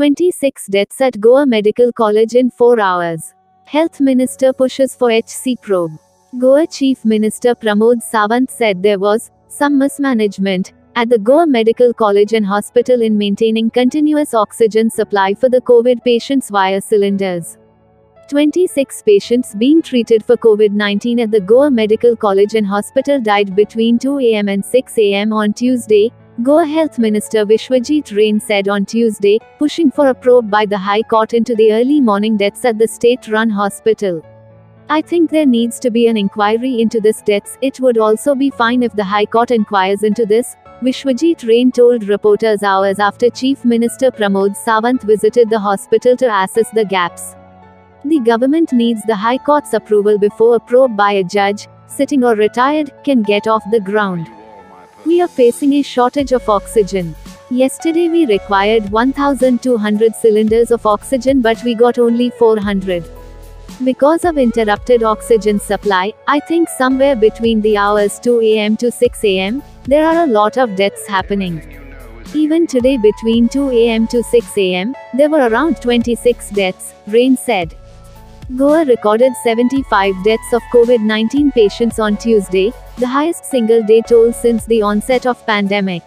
26 deaths at Goa Medical College in 4 hours. Health Minister pushes for HC probe. Goa Chief Minister Pramod Sawant said there was some mismanagement at the Goa Medical College and Hospital in maintaining continuous oxygen supply for the COVID patients via cylinders. 26 patients being treated for COVID-19 at the Goa Medical College and Hospital died between 2 am and 6 am on Tuesday, Goa Health Minister Vishwajit Rain said on Tuesday, pushing for a probe by the High Court into the early morning deaths at the state-run hospital. I think there needs to be an inquiry into these deaths. It would also be fine if the High Court inquires into this, Vishwajit Rain told reporters hours after Chief Minister Pramod Sawant visited the hospital to assess the gaps. The government needs the High Court's approval before a probe by a judge, sitting or retired, can get off the ground. We are facing a shortage of oxygen. Yesterday we required 1,200 cylinders of oxygen but we got only 400. Because of interrupted oxygen supply, I think somewhere between the hours 2 am to 6 am, there are a lot of deaths happening. Even today between 2 am to 6 am, there were around 26 deaths, Rain said. Goa recorded 75 deaths of COVID-19 patients on Tuesday, the highest single-day toll since the onset of pandemic.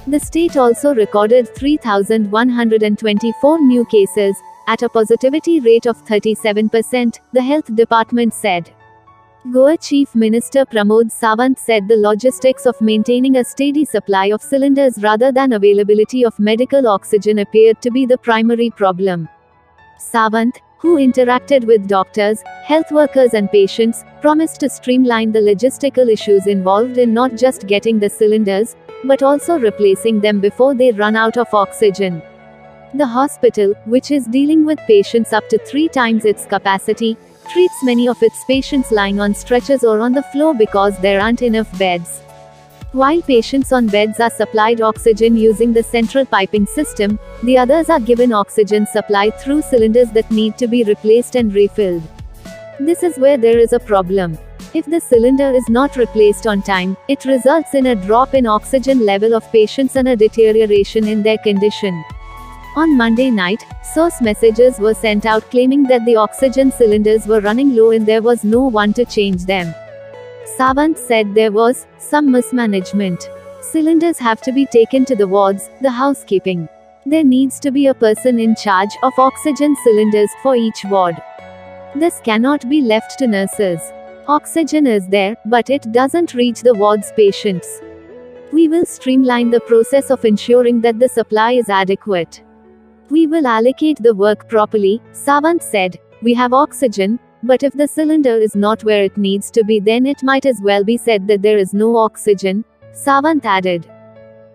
The state also recorded 3,124 new cases, at a positivity rate of 37%, the health department said. Goa Chief Minister Pramod Sawant said the logistics of maintaining a steady supply of cylinders rather than availability of medical oxygen appeared to be the primary problem. Sawant, who interacted with doctors, health workers and patients, promised to streamline the logistical issues involved in not just getting the cylinders, but also replacing them before they run out of oxygen. The hospital, which is dealing with patients up to 3 times its capacity, treats many of its patients lying on stretchers or on the floor because there aren't enough beds. While patients on beds are supplied oxygen using the central piping system, the others are given oxygen supply through cylinders that need to be replaced and refilled. This is where there is a problem. If the cylinder is not replaced on time, it results in a drop in oxygen level of patients and a deterioration in their condition. On Monday night, source messages were sent out claiming that the oxygen cylinders were running low and there was no one to change them. Sawant said there was some mismanagement. Cylinders have to be taken to the wards, the housekeeping. There needs to be a person in charge of oxygen cylinders for each ward. This cannot be left to nurses. Oxygen is there, but it doesn't reach the ward's patients. We will streamline the process of ensuring that the supply is adequate. We will allocate the work properly, Sawant said. We have oxygen, but if the cylinder is not where it needs to be, then it might as well be said that there is no oxygen, Sawant added.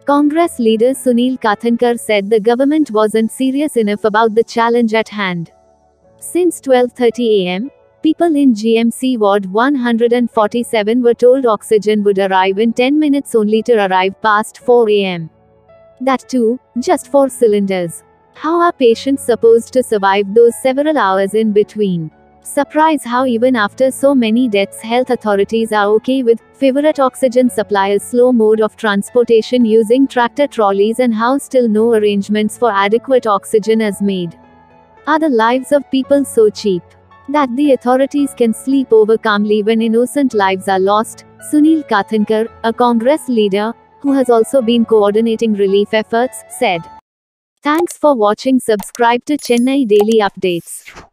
Congress leader Sunil Kathankar said the government wasn't serious enough about the challenge at hand. Since 12:30 am, people in GMC Ward 147 were told oxygen would arrive in 10 minutes only to arrive past 4 am. That too, just 4 cylinders. How are patients supposed to survive those several hours in between? Surprise how even after so many deaths health authorities are okay with favorite oxygen suppliers' slow mode of transportation using tractor trolleys and how still no arrangements for adequate oxygen is made. Are the lives of people so cheap that the authorities can sleep over calmly when innocent lives are lost? Sunil Kathankar, a Congress leader, who has also been coordinating relief efforts, said. Thanks for watching. Subscribe to Chennai Daily Updates.